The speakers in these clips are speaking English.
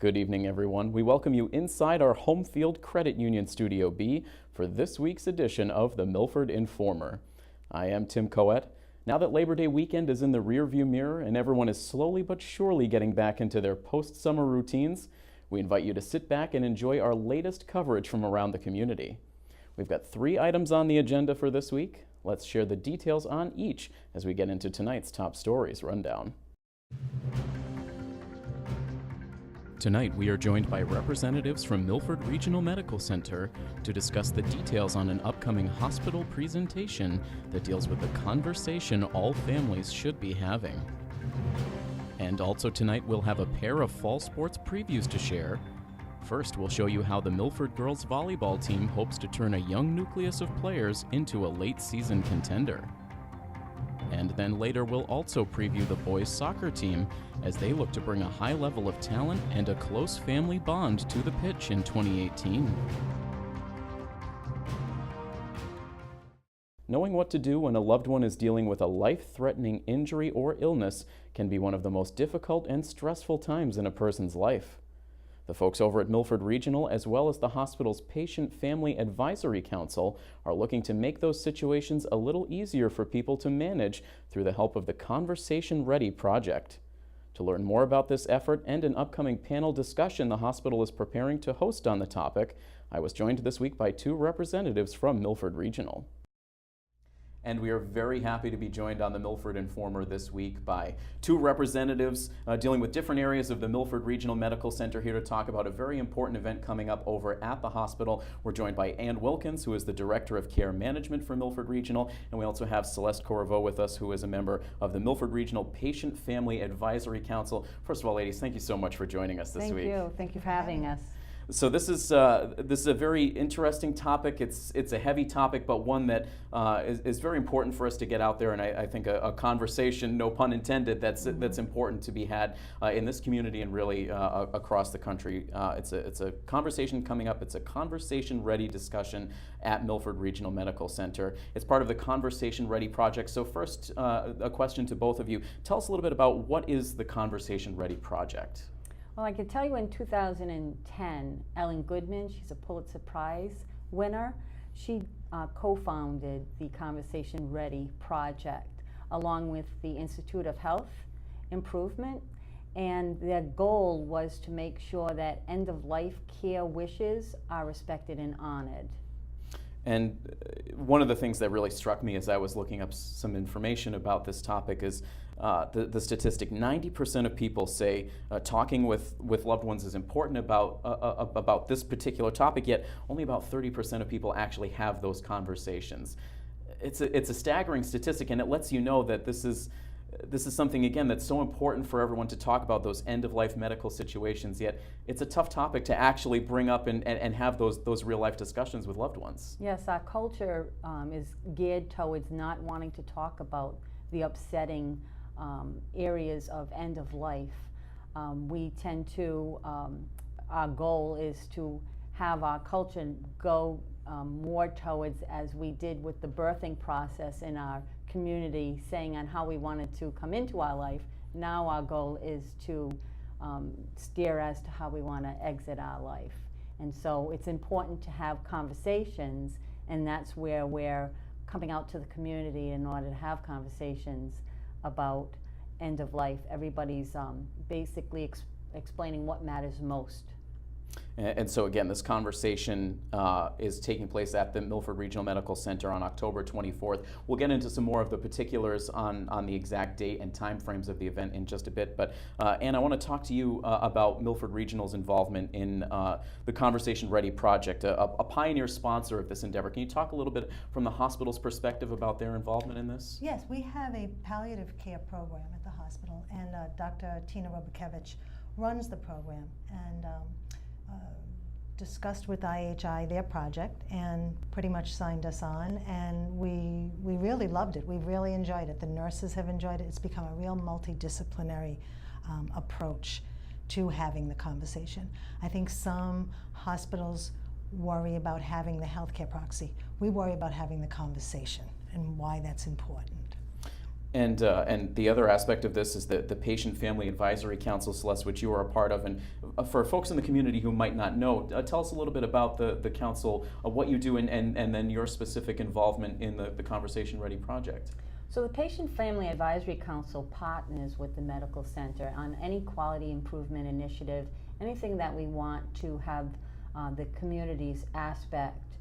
Good evening, everyone. We welcome you inside our home field credit union Studio B for this week's edition of the Milford Informer. I am Tim Coet. Now that Labor Day weekend is in the rearview mirror and everyone is slowly but surely getting back into their post-summer routines, we invite you to sit back and enjoy our latest coverage from around the community. We've got 3 items on the agenda for this week. Let's share the details on each as we get into tonight's top stories rundown. Tonight, we are joined by representatives from Milford Regional Medical Center to discuss the details on an upcoming hospital presentation that deals with the conversation all families should be having. And also tonight, we'll have a pair of fall sports previews to share. First, we'll show you how the Milford girls volleyball team hopes to turn a young nucleus of players into a late-season contender. And then later we'll also preview the boys' soccer team as they look to bring a high level of talent and a close family bond to the pitch in 2018. Knowing what to do when a loved one is dealing with a life-threatening injury or illness can be one of the most difficult and stressful times in a person's life. The folks over at Milford Regional, as well as the hospital's Patient Family Advisory Council, are looking to make those situations a little easier for people to manage through the help of the Conversation Ready project. To learn more about this effort and an upcoming panel discussion the hospital is preparing to host on the topic, I was joined this week by 2 representatives from Milford Regional. And we are very happy to be joined on the Milford Informer this week by 2 representatives dealing with different areas of the Milford Regional Medical Center here to talk about a very important event coming up over at the hospital. We're joined by Ann Wilkins, who is the Director of Care Management for Milford Regional, and we also have Celeste Corriveau with us, who is a member of the Milford Regional Patient Family Advisory Council. First of all, ladies, thank you so much for joining us this week. Thank you. Thank you for having us. So this is a very interesting topic. It's a heavy topic, but one that is very important for us to get out there. And I think a conversation, no pun intended, that's important to be had in this community and really across the country. It's a conversation coming up. It's a conversation ready discussion at Milford Regional Medical Center. It's part of the Conversation Ready project. So first, a question to both of you. Tell us a little bit about what is the Conversation Ready project? Well, I can tell you in 2010, Ellen Goodman, she's a Pulitzer Prize winner, she co-founded the Conversation Ready project along with the Institute of Health Improvement, and their goal was to make sure that end-of-life care wishes are respected and honored. And one of the things that really struck me as I was looking up some information about this topic is the statistic. 90% of people say talking with loved ones is important about this particular topic, yet only about 30% of people actually have those conversations. It's a staggering statistic, and it lets you know that this is something, again, that's so important for everyone to talk about, those end-of-life medical situations, yet it's a tough topic to actually bring up and have those real-life discussions with loved ones. Yes, our culture is geared towards not wanting to talk about the upsetting areas of end-of-life. We tend to, our goal is to have our culture go more towards, as we did with the birthing process in our community, saying on how we wanted to come into our life. Now our goal is to steer as to how we want to exit our life. And so it's important to have conversations, and that's where we're coming out to the community in order to have conversations about end of life. Everybody's basically explaining what matters most. And so again, this conversation is taking place at the Milford Regional Medical Center on October 24th. We'll get into some more of the particulars on the exact date and time frames of the event in just a bit. But Ann, I want to talk to you about Milford Regional's involvement in the Conversation Ready project, a pioneer sponsor of this endeavor. Can you talk a little bit from the hospital's perspective about their involvement in this? Yes, we have a palliative care program at the hospital, and Dr. Tina Robakevich runs the program, and discussed with IHI their project and pretty much signed us on, and we really loved it. We really enjoyed it. The nurses have enjoyed it. It's become a real multidisciplinary approach to having the conversation. I think some hospitals worry about having the healthcare proxy. We worry about having the conversation and why that's important. And the other aspect of this is the Patient Family Advisory Council, Celeste, which you are a part of. And for folks in the community who might not know, tell us a little bit about the council, what you do, and then your specific involvement in the Conversation Ready project. So the Patient Family Advisory Council partners with the Medical Center on any quality improvement initiative, anything that we want to have the community's aspect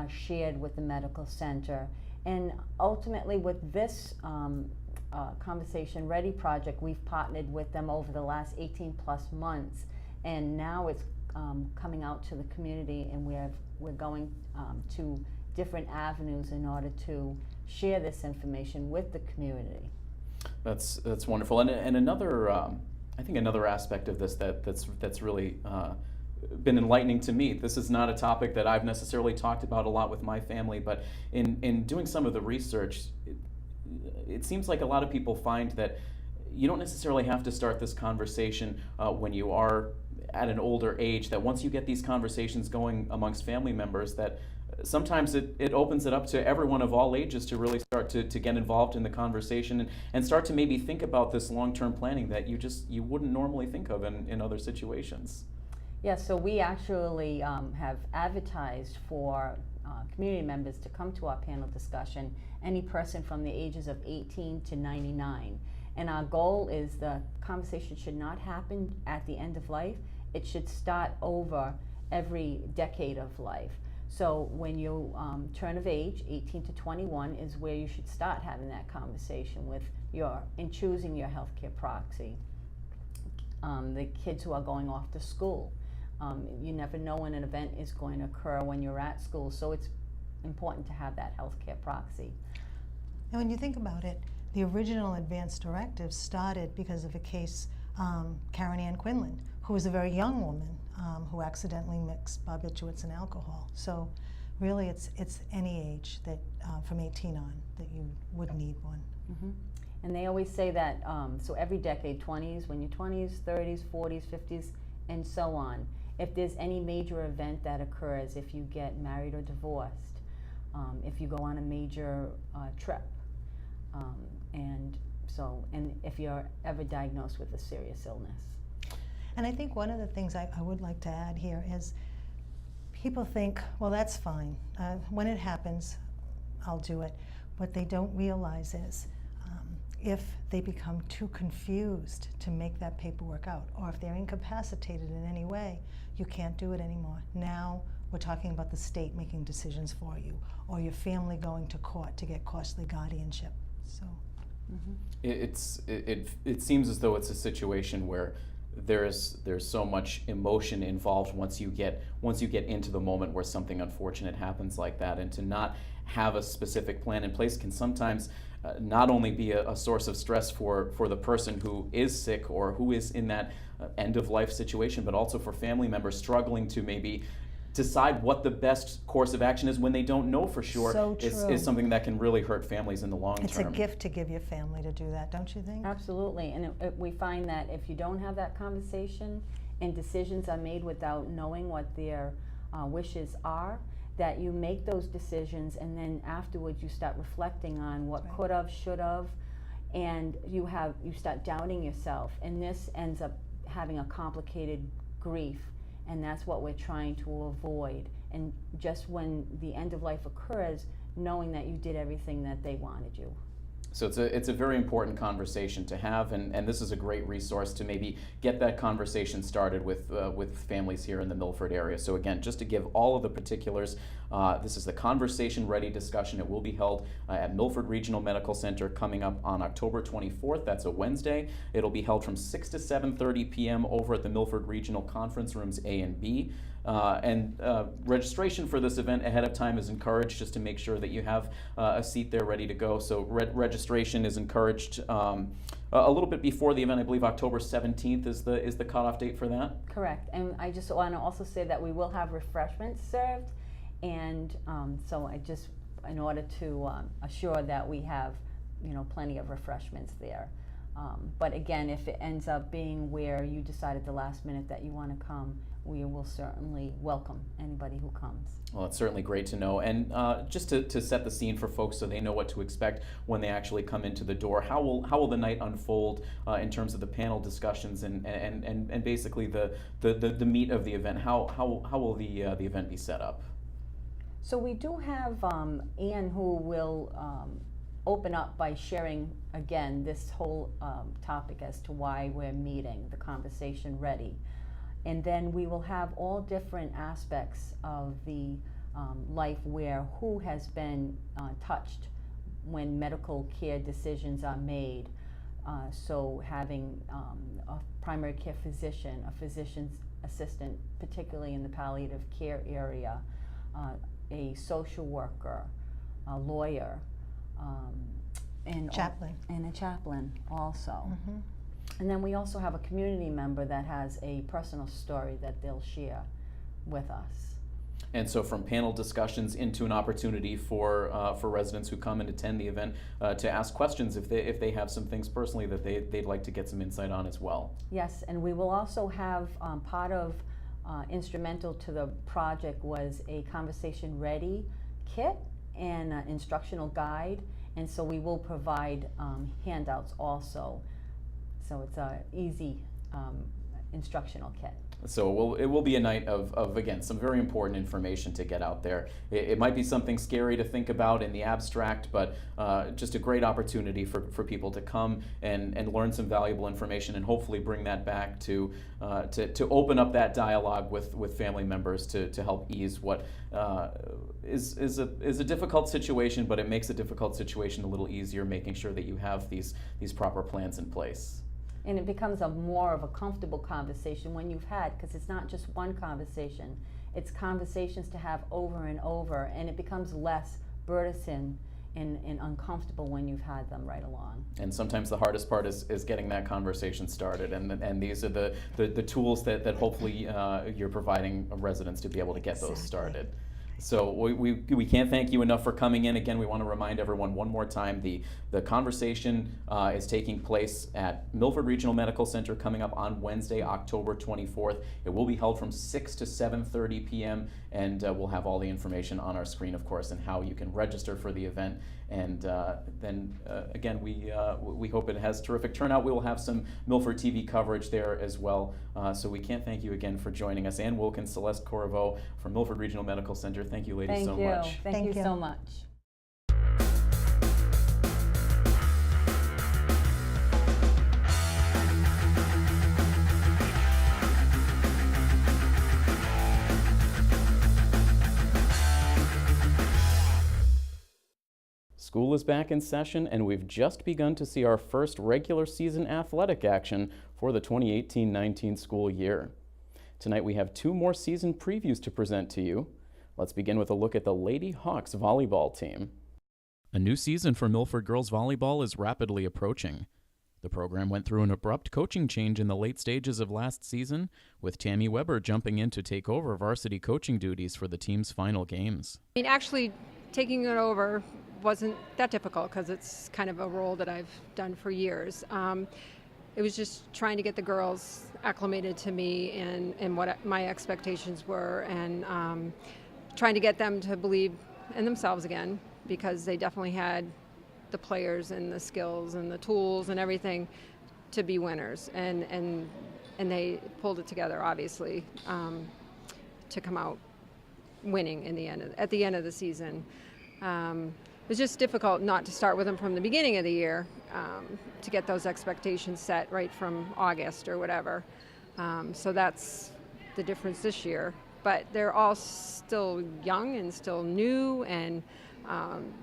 shared with the Medical Center. And ultimately with this Conversation Ready project, we've partnered with them over the last 18 plus months, and now it's coming out to the community, and we're going to different avenues in order to share this information with the community. That's wonderful. And another I think another aspect of this that's really been enlightening to me. This is not a topic that I've necessarily talked about a lot with my family, but in doing some of the research, it seems like a lot of people find that you don't necessarily have to start this conversation when you are at an older age, that once you get these conversations going amongst family members, that sometimes it opens it up to everyone of all ages to really start to get involved in the conversation and start to maybe think about this long-term planning that you wouldn't normally think of in other situations. Yes, so we actually have advertised for community members to come to our panel discussion, any person from the ages of 18 to 99. And our goal is the conversation should not happen at the end of life. It should start over every decade of life. So when you turn of age, 18 to 21 is where you should start having that conversation in choosing your healthcare proxy. The kids who are going off to school. You never know when an event is going to occur when you're at school, so it's important to have that healthcare proxy. And when you think about it, the original advance directive started because of a case, Karen Ann Quinlan, who was a very young woman who accidentally mixed barbiturates and alcohol. So really it's any age that from 18 on that you would need one. Mm-hmm. And they always say that, so every decade, 20s, when you're 20s, 30s, 40s, 50s, and so on. If there's any major event that occurs, if you get married or divorced, if you go on a major trip, and if you're ever diagnosed with a serious illness. And I think one of the things I would like to add here is people think, well, that's fine. When it happens, I'll do it. What they don't realize is if they become too confused to make that paperwork out, or if they're incapacitated in any way, you can't do it anymore. Now we're talking about the state making decisions for you, or your family going to court to get costly guardianship. So it seems as though it's a situation where there's so much emotion involved once you get into the moment where something unfortunate happens like that, and to not have a specific plan in place can sometimes not only be a source of stress for the person who is sick or who is in that end of life situation, but also for family members struggling to maybe decide what the best course of action is when they don't know for sure. So true. Is something that can really hurt families in the long term. It's a gift to give your family to do that, don't you think? Absolutely, and we find that if you don't have that conversation and decisions are made without knowing what their wishes are, that you make those decisions and then afterwards you start reflecting on what Right. could have, should have, and you start doubting yourself, and this ends up having a complicated grief, and that's what we're trying to avoid. And just when the end of life occurs, knowing that you did everything that they wanted you. So it's a very important conversation to have, and this is a great resource to maybe get that conversation started with families here in the Milford area. So again, just to give all of the particulars, this is the Conversation Ready discussion. It will be held at Milford Regional Medical Center coming up on October 24th. That's a Wednesday. It'll be held from 6 to 7:30 p.m. over at the Milford Regional Conference Rooms A and B. Registration for this event ahead of time is encouraged, just to make sure that you have a seat there ready to go. So registration is encouraged a little bit before the event. I believe October 17th is the cutoff date for that. Correct, and I just want to also say that we will have refreshments served, and so in order to assure that we have, plenty of refreshments there. But again, if it ends up being where you decide at the last minute that you want to come, we will certainly welcome anybody who comes. Well, it's certainly great to know. And just to set the scene for folks so they know what to expect when they actually come into the door, how will the night unfold in terms of the panel discussions and basically the meat of the event? How will the event be set up? So we do have Anne, who will open up by sharing again this whole topic as to why we're meeting, the conversation ready. And then we will have all different aspects of the life where who has been touched when medical care decisions are made. So having a primary care physician, a physician's assistant, particularly in the palliative care area, a social worker, a lawyer, and a chaplain also. Mm-hmm. And then we also have a community member that has a personal story that they'll share with us. And so from panel discussions into an opportunity for residents who come and attend the event to ask questions if they have some things personally that they'd like to get some insight on as well. Yes, and we will also have part of instrumental to the project was a conversation ready kit and an instructional guide, and so we will provide handouts also. So it's an easy instructional kit. So it will be a night of again, some very important information to get out there. It might be something scary to think about in the abstract, but just a great opportunity for people to come and learn some valuable information and hopefully bring that back to open up that dialogue with family members to help ease what is a difficult situation, but it makes a difficult situation a little easier, making sure that you have these proper plans in place. And it becomes more of a comfortable conversation when you've had, because it's not just one conversation, it's conversations to have over and over, and it becomes less burdensome and uncomfortable when you've had them right along. And sometimes the hardest part is getting that conversation started, and these are the tools that hopefully you're providing residents to be able to get those started. So we can't thank you enough for coming in. Again, we want to remind everyone one more time, the conversation is taking place at Milford Regional Medical Center coming up on Wednesday, October 24th. It will be held from 6 to 7:30 p.m. and we'll have all the information on our screen, of course, and how you can register for the event. And then again, we hope it has terrific turnout. We will have some Milford TV coverage there as well. So we can't thank you again for joining us. Ann Wilkins, Celeste Corriveau from Milford Regional Medical Center. Thank you, ladies, so much. Thank you so much. School is back in session, and we've just begun to see our first regular season athletic action for the 2018-19 school year. Tonight we have two more season previews to present to you. Let's begin with a look at the Lady Hawks volleyball team. A new season for Milford girls volleyball is rapidly approaching. The program went through an abrupt coaching change in the late stages of last season, with Tammy Weber jumping in to take over varsity coaching duties for the team's final games. I mean, actually taking it over wasn't that difficult because it's kind of a role that I've done for years. It was just trying to get the girls acclimated to me and what my expectations were, and trying to get them to believe in themselves again, because they definitely had the players and the skills and the tools and everything to be winners, and they pulled it together, obviously, to come out winning at the end of the season. It was just difficult not to start with them from the beginning of the year, to get those expectations set right from August or whatever. So that's the difference this year. But they're all still young and still new, and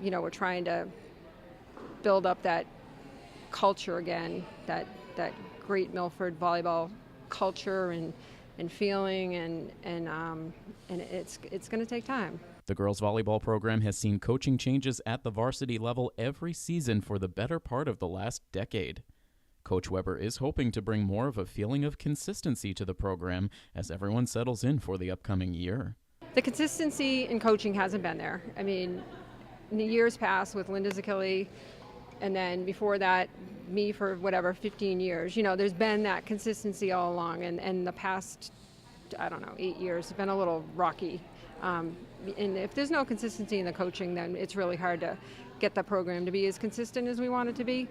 we're trying to build up that culture again, that great Milford volleyball culture and feeling, and it's going to take time. The girls' volleyball program has seen coaching changes at the varsity level every season for the better part of the last decade. Coach Weber is hoping to bring more of a feeling of consistency to the program as everyone settles in for the upcoming year. The consistency in coaching hasn't been there. I mean, in the years past with Linda Zakili, and then before that, me for 15 years, there's been that consistency all along, and the past I don't know, 8 years. It's been a little rocky. And if there's no consistency in the coaching, then it's really hard to get the program to be as consistent as we want it to be.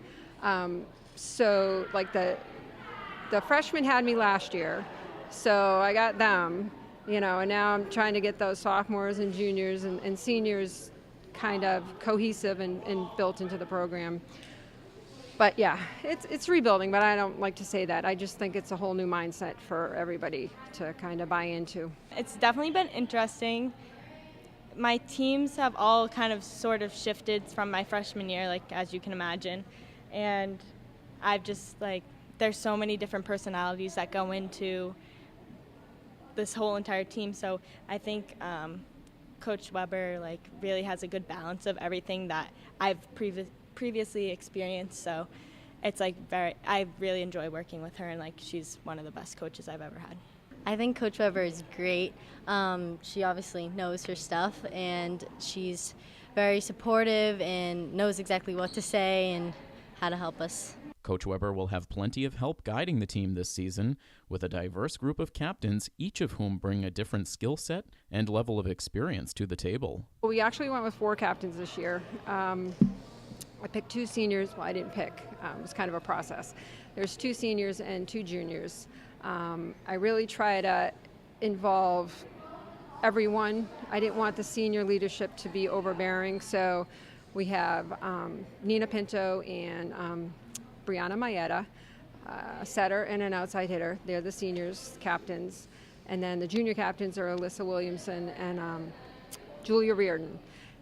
So like the freshmen had me last year, so I got them, and now I'm trying to get those sophomores and juniors and seniors kind of cohesive and built into the program. But yeah, it's rebuilding, but I don't like to say that. I just think it's a whole new mindset for everybody to kind of buy into. It's definitely been interesting. My teams have all kind of sort of shifted from my freshman year, like as you can imagine. And I've just there's so many different personalities that go into this whole entire team. So I think Coach Weber really has a good balance of everything that I've previously experienced. So it's I really enjoy working with her, and she's one of the best coaches I've ever had. I think Coach Weber is great. She obviously knows her stuff, and she's very supportive and knows exactly what to say and how to help us. Coach Weber will have plenty of help guiding the team this season, with a diverse group of captains, each of whom bring a different skill set and level of experience to the table. We actually went with 4 captains this year. I picked 2 seniors. Well, I didn't pick. It was kind of a process. There's 2 seniors and 2 juniors. I really try to involve everyone. I didn't want the senior leadership to be overbearing, so we have Nina Pinto and Brianna Maeda, a setter and an outside hitter. They're the seniors captains. And then the junior captains are Alyssa Williamson and Julia Reardon,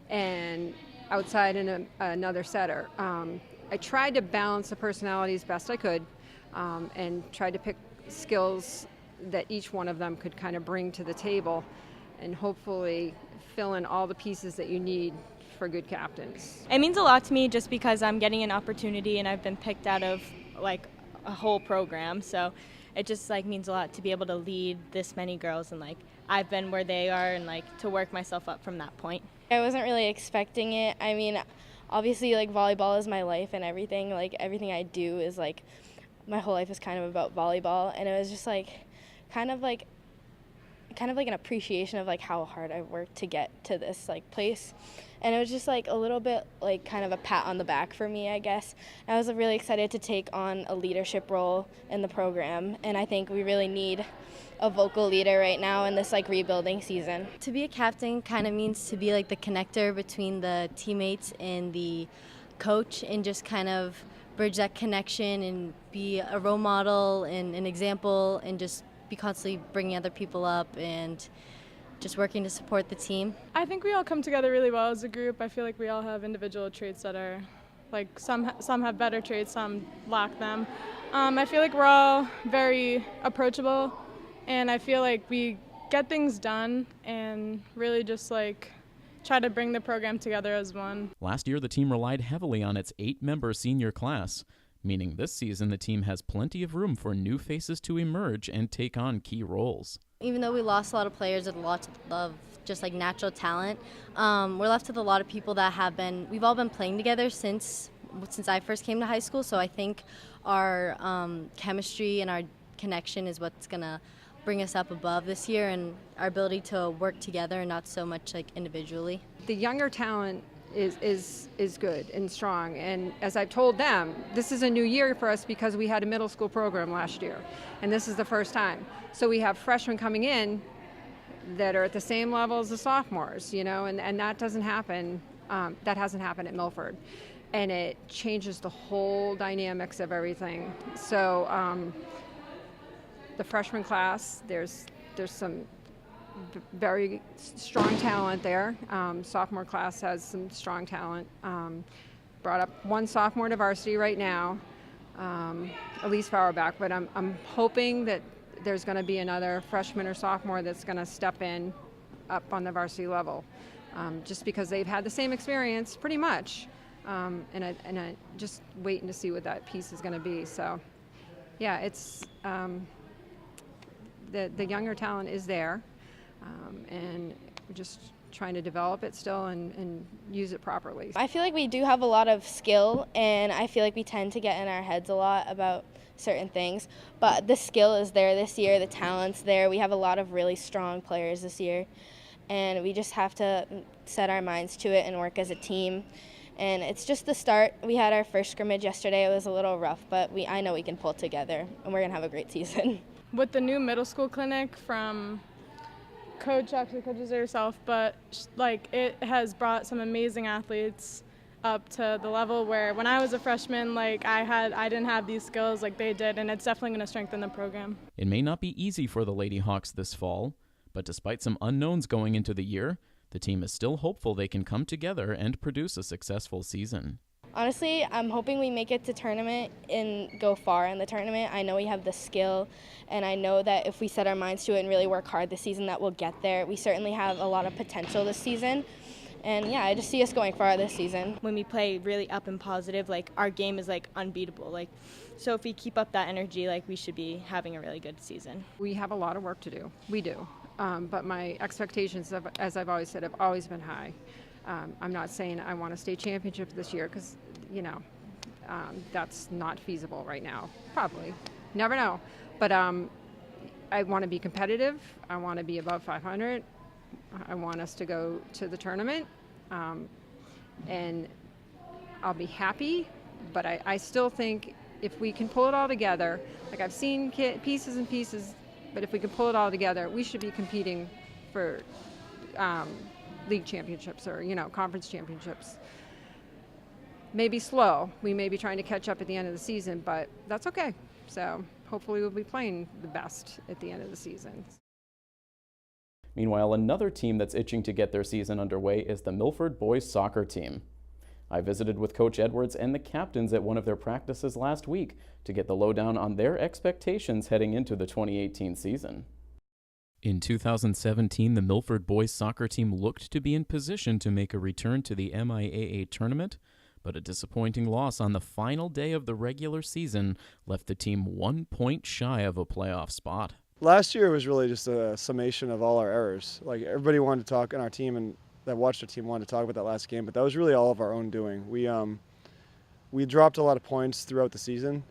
and outside and another setter. I tried to balance the personalities best I could, and tried to pick skills that each one of them could kind of bring to the table, and hopefully fill in all the pieces that you need for good captains. It means a lot to me just because I'm getting an opportunity and I've been picked out of a whole program. So it just means a lot to be able to lead this many girls, and I've been where they are, and to work myself up from that point. I wasn't really expecting it. I mean, obviously volleyball is my life and everything. Everything I do is my whole life is kind of about volleyball, and it was just kind of an appreciation of how hard I worked to get to this place. And it was just a little bit kind of a pat on the back for me, I guess. I was really excited to take on a leadership role in the program, and I think we really need a vocal leader right now in this rebuilding season. To be a captain kind of means to be the connector between the teammates and the coach, and just kind of bridge that connection and be a role model and an example, and just be constantly bringing other people up and just working to support the team. I think we all come together really well as a group. I feel like we all have individual traits that are some have better traits, some lack them. I feel like we're all very approachable, and I feel like we get things done and really just try to bring the program together as one. Last year, the team relied heavily on its 8-member senior class, meaning this season the team has plenty of room for new faces to emerge and take on key roles. Even though we lost a lot of players with lots of just natural talent, we're left with a lot of people that we've all been playing together since I first came to high school, so I think our chemistry and our connection is what's going to bring us up above this year, and our ability to work together and not so much individually. The younger talent is good and strong, and as I've told them, this is a new year for us because we had a middle school program last year, and this is the first time. So we have freshmen coming in that are at the same level as the sophomores, and that doesn't happen. That hasn't happened at Milford, and it changes the whole dynamics of everything. So the freshman class, there's some very strong talent there. Sophomore class has some strong talent. Brought up 1 sophomore to varsity right now, Elise Fauerbach, but I'm hoping that there's going to be another freshman or sophomore that's going to step in up on the varsity level, just because they've had the same experience pretty much, and I just waiting to see what that piece is going to be. So yeah, it's the younger talent is there, and we're just trying to develop it still and use it properly. I feel like we do have a lot of skill, and I feel like we tend to get in our heads a lot about certain things, but the skill is there this year, the talent's there. We have a lot of really strong players this year, and we just have to set our minds to it and work as a team. And it's just the start. We had our first scrimmage yesterday. It was a little rough, but I know we can pull it together, and we're going to have a great season. With the new middle school clinic from coach, actually coaches herself, but like it has brought some amazing athletes up to the level where when I was a freshman, like I didn't have these skills like they did, and it's definitely going to strengthen the program. It may not be easy for the Lady Hawks this fall, but despite some unknowns going into the year, the team is still hopeful they can come together and produce a successful season. Honestly, I'm hoping we make it to tournament and go far in the tournament. I know we have the skill, and I know that if we set our minds to it and really work hard this season, that we'll get there. We certainly have a lot of potential this season. And yeah, I just see us going far this season. When we play really up and positive, like our game is like unbeatable. Like, so if we keep up that energy, like we should be having a really good season. We have a lot of work to do. We do. But my expectations, as I've always said, have always been high. I'm not saying I want a state championship this year because, that's not feasible right now. Probably. Never know. But I want to be competitive. I want to be above 500. I want us to go to the tournament. And I'll be happy. But I still think if we can pull it all together, like I've seen pieces and pieces, but if we can pull it all together, we should be competing for league championships or, conference championships. Maybe slow. We may be trying to catch up at the end of the season, but that's okay. So hopefully we'll be playing the best at the end of the season. Meanwhile, another team that's itching to get their season underway is the Milford boys soccer team. I visited with Coach Edwards and the captains at one of their practices last week to get the lowdown on their expectations heading into the 2018 season. In 2017, the Milford boys soccer team looked to be in position to make a return to the MIAA tournament, but a disappointing loss on the final day of the regular season left the team 1 point shy of a playoff spot. Last year was really just a summation of all our errors. Like everybody wanted to talk on our team and that watched our team wanted to talk about that last game, but that was really all of our own doing. We dropped a lot of points throughout the season,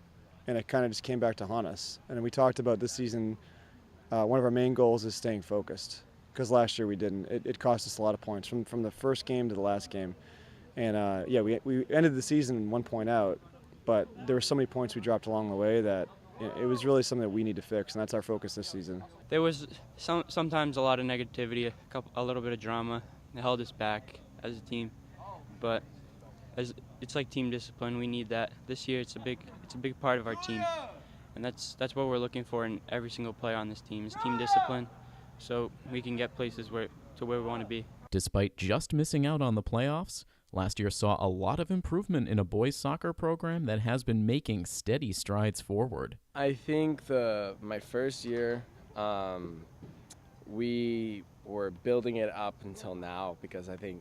and it kind of just came back to haunt us. And we talked about this season, one of our main goals is staying focused, because last year we didn't. It cost us a lot of points from the first game to the last game. And we ended the season 1 point out, but there were so many points we dropped along the way that it was really something that we need to fix, and that's our focus this season. There was sometimes a lot of negativity, a little bit of drama. It held us back as a team, but it's like team discipline. We need that this year. It's a big part of our team, and that's what we're looking for in every single player on this team is team discipline, so we can get places where we want to be. Despite just missing out on the playoffs, last year saw a lot of improvement in a boys soccer program that has been making steady strides forward. I think my first year, we were building it up until now, because I think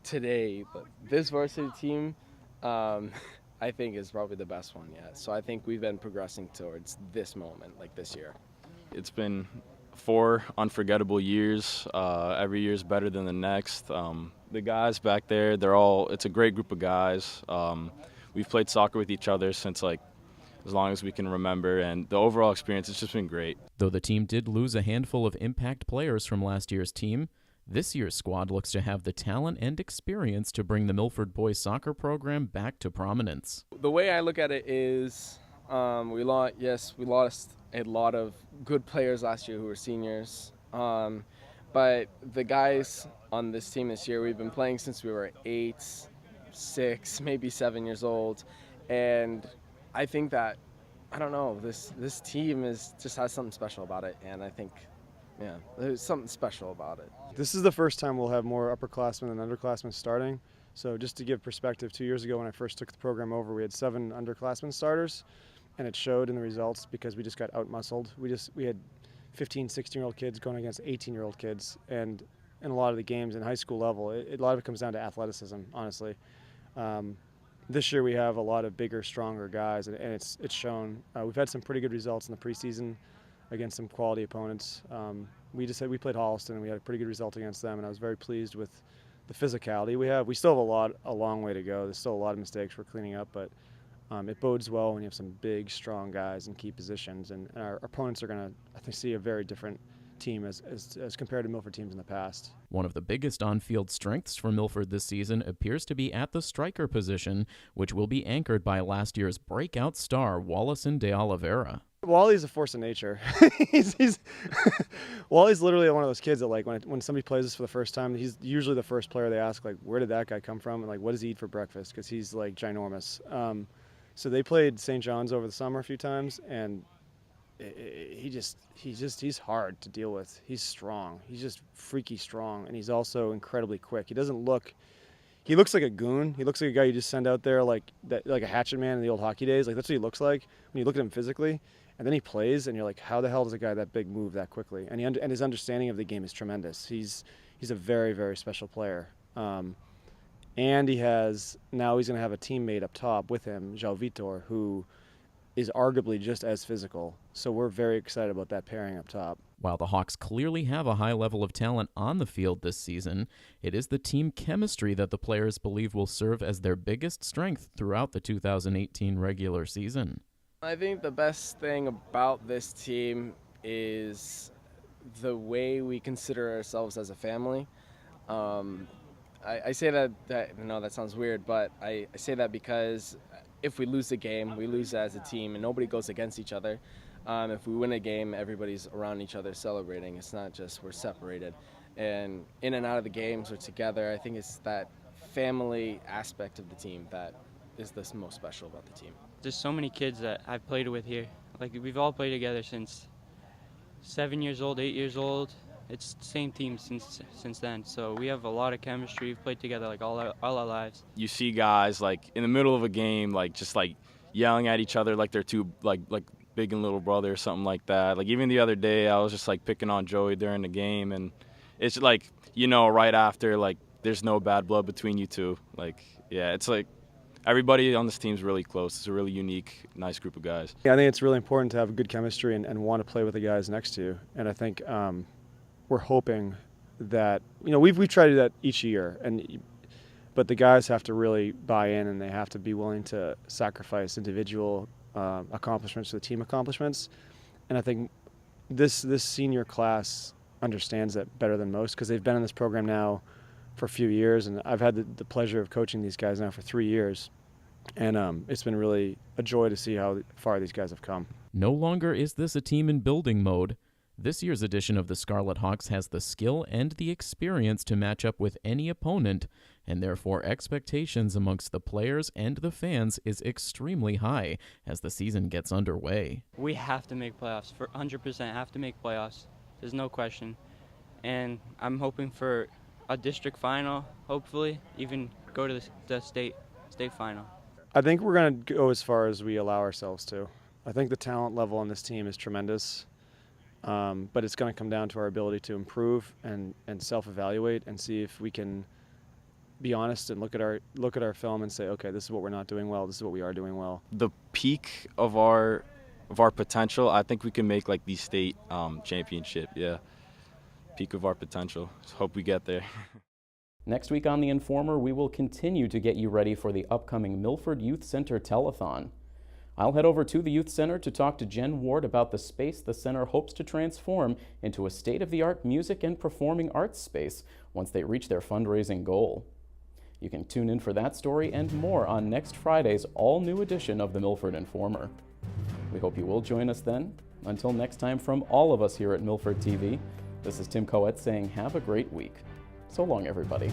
today, this varsity team, I think is probably the best one yet. So I think we've been progressing towards this moment, like this year. It's been 4 unforgettable years. Every year is better than the next. The guys back there, it's a great group of guys. We've played soccer with each other since as long as we can remember, and the overall experience has just been great. Though the team did lose a handful of impact players from last year's team, this year's squad looks to have the talent and experience to bring the Milford boys soccer program back to prominence. The way I look at it is we lost a lot of good players last year who were seniors, but the guys on this team this year, we've been playing since we were 8, 6, maybe 7 years old, and I think that, I don't know, this team just has something special about it, and I think, there's something special about it. This is the first time we'll have more upperclassmen than underclassmen starting. So just to give perspective, 2 years ago when I first took the program over, we had 7 underclassmen starters, and it showed in the results because we just got out-muscled. We had 15, 16-year-old kids going against 18-year-old kids, and in a lot of the games in high school level, a lot of it comes down to athleticism, honestly. This year we have a lot of bigger, stronger guys, and it's shown. We've had some pretty good results in the preseason against some quality opponents. We played Holliston, and we had a pretty good result against them, and I was very pleased with the physicality we have. We still have a long way to go. There's still a lot of mistakes we're cleaning up, but it bodes well when you have some big, strong guys in key positions, and our opponents are going to, I think, see a very different team as compared to Milford teams in the past. One of the biggest on-field strengths for Milford this season appears to be at the striker position, which will be anchored by last year's breakout star Wallison de Oliveira. Wally's a force of nature. Wally's literally one of those kids that, like, when somebody plays this for the first time, he's usually the first player they ask, like, where did that guy come from, and like, what does he eat for breakfast? Because he's like ginormous. So they played St. John's over the summer a few times, and he's hard to deal with. He's strong. He's just freaky strong, and he's also incredibly quick. He looks like a goon. He looks like a guy you just send out there like a hatchet man in the old hockey days. Like, that's what he looks like when you look at him physically. And then he plays, and you're like, how the hell does a guy that big move that quickly? And and his understanding of the game is tremendous. He's a very, very special player. And he's going to have a teammate up top with him, João Vitor, who is arguably just as physical. So we're very excited about that pairing up top. While the Hawks clearly have a high level of talent on the field this season, it is the team chemistry that the players believe will serve as their biggest strength throughout the 2018 regular season. I think the best thing about this team is the way we consider ourselves as a family. I say that I know that sounds weird, but I say that because if we lose a game, we lose as a team, and nobody goes against each other. If we win a game, everybody's around each other celebrating. It's not just we're separated. And in and out of the games, we're together. I think it's that family aspect of the team that is the most special about the team. There's so many kids that I've played with here. Like, we've all played together since 7 years old, 8 years old. It's the same team since then. So we have a lot of chemistry. We've played together like all our lives. You see guys like in the middle of a game, like just like yelling at each other like they're two like big and little brother or something like that. Like, even the other day, I was just like picking on Joey during the game, and it's like, right after, like, there's no bad blood between you two. Like, yeah, it's like everybody on this team's really close. It's a really unique, nice group of guys. Yeah, I think it's really important to have good chemistry and want to play with the guys next to you. And I think we're hoping that, we've tried to do that each year, but the guys have to really buy in, and they have to be willing to sacrifice individual accomplishments for the team accomplishments. And I think this senior class understands that better than most, because they've been in this program now for a few years, and I've had the pleasure of coaching these guys now for 3 years. And it's been really a joy to see how far these guys have come. No longer is this a team in building mode. This year's edition of the Scarlet Hawks has the skill and the experience to match up with any opponent, and therefore expectations amongst the players and the fans is extremely high as the season gets underway. We have to make playoffs. For 100% have to make playoffs. There's no question. And I'm hoping for a district final, hopefully, even go to the state final. I think we're going to go as far as we allow ourselves to. I think the talent level on this team is tremendous. But it's going to come down to our ability to improve and self-evaluate and see if we can be honest and look at our film and say, okay, this is what we're not doing well, this is what we are doing well. The peak of our potential, I think we can make like the state championship. Yeah, peak of our potential. Just hope we get there. Next week on The Informer, we will continue to get you ready for the upcoming Milford Youth Center Telethon. I'll head over to the Youth Center to talk to Jen Ward about the space the center hopes to transform into a state-of-the-art music and performing arts space once they reach their fundraising goal. You can tune in for that story and more on next Friday's all-new edition of the Milford Informer. We hope you will join us then. Until next time, from all of us here at Milford TV, this is Tim Coet saying have a great week. So long, everybody.